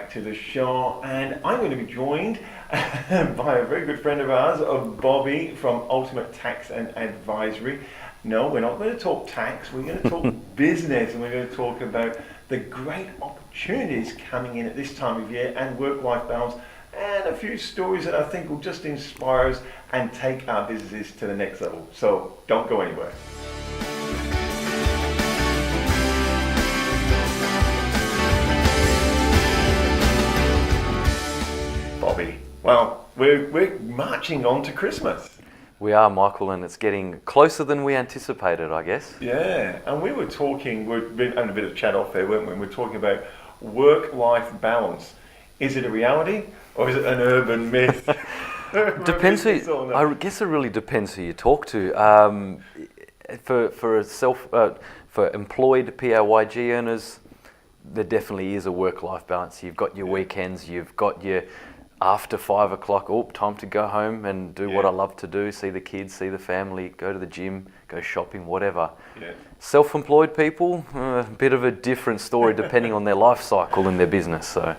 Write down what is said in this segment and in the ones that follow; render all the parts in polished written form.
back to the show, and I'm going to be joined by a very good friend of ours, Bobby from Ultimate Tax and Advisory. No, we're not going to talk tax, we're going to talk business, and we're going to talk about the great opportunities coming in at this time of year and work-life balance, and a few stories that I think will just inspire us and take our businesses to the next level. So don't go anywhere. Bobby, well, we're marching on to Christmas. We are, Michael, and it's getting closer than we anticipated, I guess. Yeah, and we were talking, we've been having a bit of chat off there, weren't we? We were talking about work-life balance. Is it a reality or is it an urban myth? Depends who, I guess it really depends who you talk to. For employed PAYG earners, there definitely is a work-life balance. You've got your weekends, you've got your after 5 o'clock, time to go home and do what I love to do, see the kids, see the family, go to the gym, go shopping, whatever. Yeah. Self-employed people, a bit of a different story depending on their life cycle and their business. So.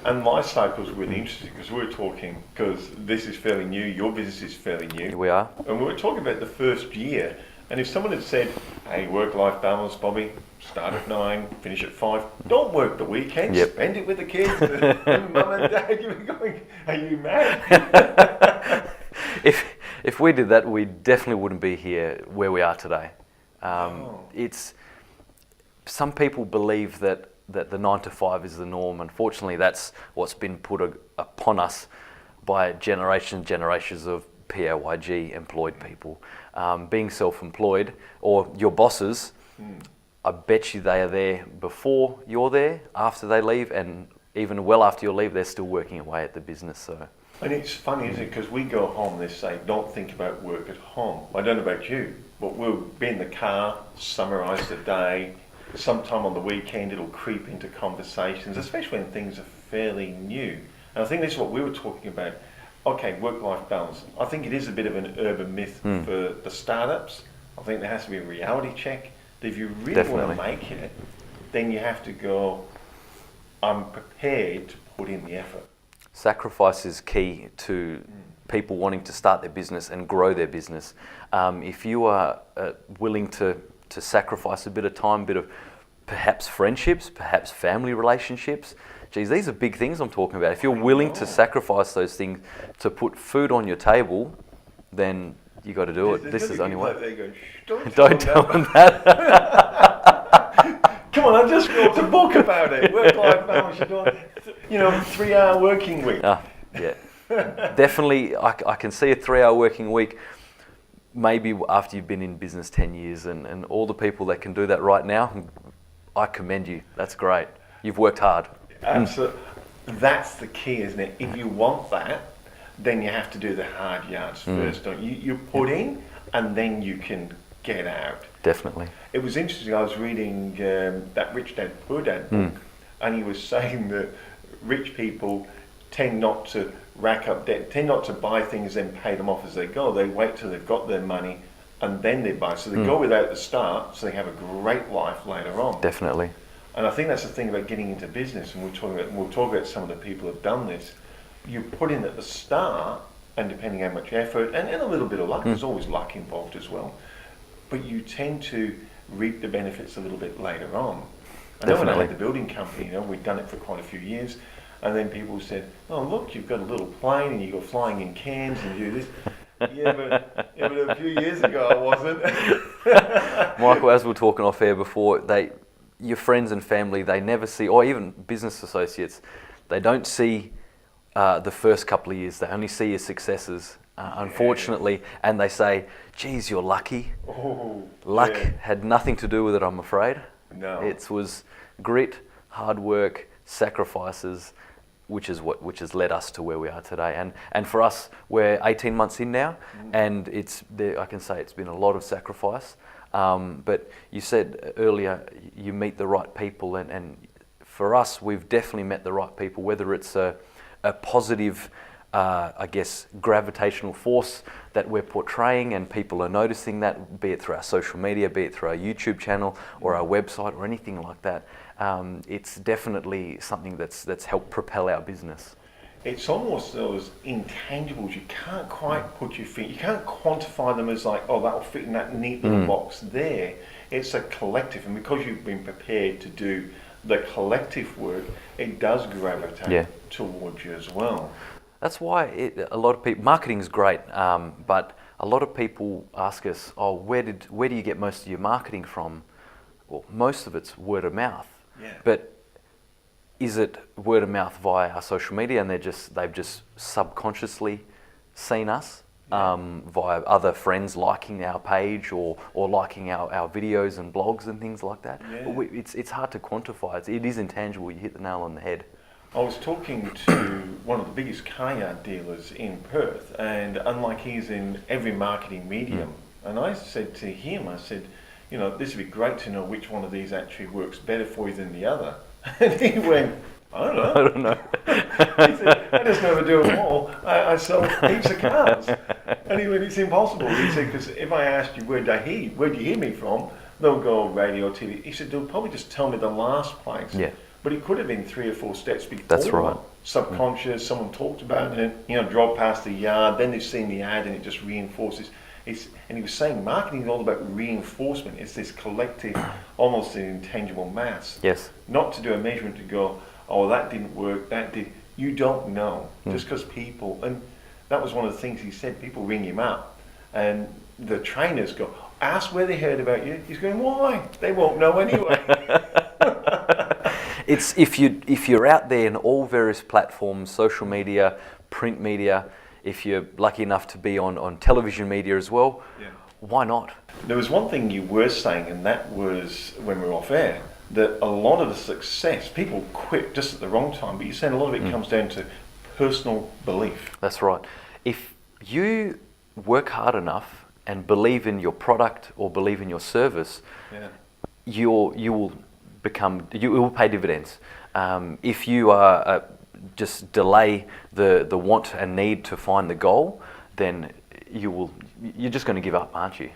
And my cycle is really interesting because we were talking, because this is fairly new, your business is fairly new. We are. And we were talking about the first year, and if someone had said, hey, work-life balance, Bobby, start at 9, finish at 5, don't work the weekend, spend it with the kids, and mum and dad, you were going, are you mad? If we did that, we definitely wouldn't be here where we are today. It's some people believe that the 9 to 5 is the norm. Unfortunately, that's what's been put upon us by generations of PAYG employed people. Being self-employed, or your bosses, I bet you they are there before you're there, after they leave, and even well after you leave, they're still working away at the business. So. And it's funny, isn't it? Because we go home, they say, don't think about work at home. I don't know about you, but we'll be in the car, summarise the day. Sometime on the weekend, it'll creep into conversations, especially when things are fairly new. And I think this is what we were talking about. Okay, work-life balance. I think it is a bit of an urban myth for the startups. I think there has to be a reality check. That if you really want to make it, then you have to go, I'm prepared to put in the effort. Sacrifice is key to people wanting to start their business and grow their business. If you are willing to sacrifice a bit of time, a bit of perhaps friendships, perhaps family relationships. Geez, these are big things I'm talking about. If you're willing to sacrifice those things to put food on your table, then you got to do it. This is the only way. Don't tell them that. Come on, I just wrote a book about it. Work-life balance. You're doing, 3-hour working week. Yeah, definitely. I can see a 3-hour working week. Maybe after you've been in business 10 years and all the people that can do that right now, I commend you. That's great. You've worked hard. Absolutely. That's the key, isn't it? If you want that, then you have to do the hard yards first, don't you? You put in and then you can get out. Definitely. It was interesting, I was reading that Rich Dad Poor Dad book, and he was saying that rich people tend not to rack up debt, tend not to buy things and pay them off as they go. They wait till they've got their money and then they buy. So they go without the start, so they have a great life later on. Definitely. And I think that's the thing about getting into business, and we'll talk about some of the people who have done this. You put in at the start, and depending how much effort, and a little bit of luck, there's always luck involved as well, but you tend to reap the benefits a little bit later on. I know when I had the building company, we'd done it for quite a few years, and then people said, oh look, you've got a little plane and you go flying in cans and you do this. Yeah, but a few years ago I wasn't. Michael, as we were talking off air before, your friends and family, they never see, or even business associates, they don't see the first couple of years. They only see your successes, unfortunately, and they say, geez, you're lucky. Luck had nothing to do with it, I'm afraid. No. It was grit, hard work, sacrifices, which has led us to where we are today. And for us, we're 18 months in now, and I can say it's been a lot of sacrifice. But you said earlier you meet the right people, and for us, we've definitely met the right people, whether it's a positive, I guess, gravitational force that we're portraying and people are noticing that, be it through our social media, be it through our YouTube channel or our website or anything like that. it's definitely something that's helped propel our business. It's almost those intangibles you can't quite put your finger, you can't quantify them as like, oh, that'll fit in that neat little box there. It's a collective, and because you've been prepared to do the collective work, it does gravitate towards you as well. That's why a lot of people, marketing is great, but a lot of people ask us, oh, where do you get most of your marketing from? Well, most of it's word of mouth. Yeah. But is it word of mouth via our social media, and they've just subconsciously seen us via other friends liking our page or liking our videos and blogs and things like that? Yeah. It's hard to quantify. It is intangible. You hit the nail on the head. I was talking to one of the biggest car yard dealers in Perth, and unlike he's in every marketing medium, and I said to him, I said, you know, this would be great to know which one of these actually works better for you than the other. And he went, I don't know. I don't know. He said, I just never do them all. I sell heaps of cars. And he went, it's impossible. He said, because if I asked you where'd you hear me from, they'll go radio, TV. He said, they'll probably just tell me the last place. Yeah. But it could have been 3 or 4 steps before. That's right. Subconscious, someone talked about it, you know, drove past the yard, then they've seen the ad and it just reinforces. And he was saying marketing is all about reinforcement. It's this collective, almost an intangible mass. Yes. Not to do a measurement to go, oh, that didn't work, that did. You don't know. Just because people, and that was one of the things he said, people ring him up and the trainers go, ask where they heard about you. He's going, why? They won't know anyway. It's if you're out there in all various platforms, social media, print media, if you're lucky enough to be on television media as well, why not? There was one thing you were saying, and that was when we were off air, that a lot of the success, people quit just at the wrong time, but you're saying a lot of it comes down to personal belief. That's right. If you work hard enough and believe in your product or believe in your service, you will pay dividends. If you are just delay the want and need to find the goal, then you're just going to give up, aren't you?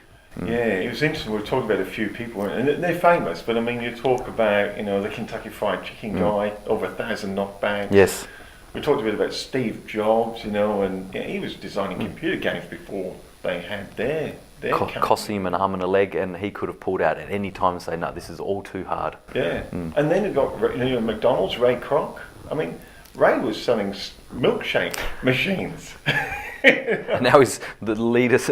Yeah, it was interesting. We were talking about a few people, and they're famous. But I mean, you talk about, you know, the Kentucky Fried Chicken guy, over 1,000 knockbacks. Yes. We talked a bit about Steve Jobs, you know, and he was designing computer games before they had their cost him an arm and a leg, and he could have pulled out at any time and say, no, this is all too hard. Yeah. And then you got, you know, McDonald's, Ray Kroc. I mean, Ray was selling milkshake machines. And now he's the leaders,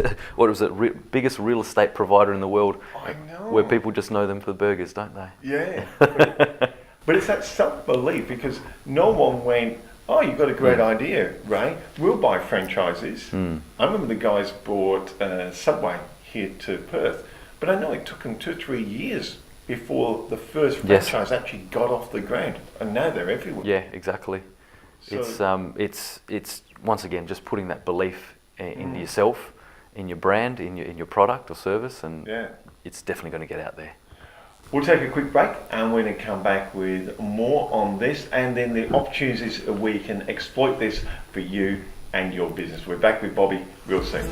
biggest real estate provider in the world. I know. Where people just know them for burgers, don't they? Yeah. But it's that self-belief, because no one went, oh, you've got a great idea, Ray. We'll buy franchises. I remember the guys bought Subway here to Perth, but I know it took them 2 or 3 years before the first franchise actually got off the ground, and now they're everywhere. Yeah, exactly. So, it's once again just putting that belief in yourself, in your brand, in your product or service, and it's definitely going to get out there. We'll take a quick break, and we're going to come back with more on this, and then the opportunities where you can exploit this for you and your business. We're back with Bobby real soon.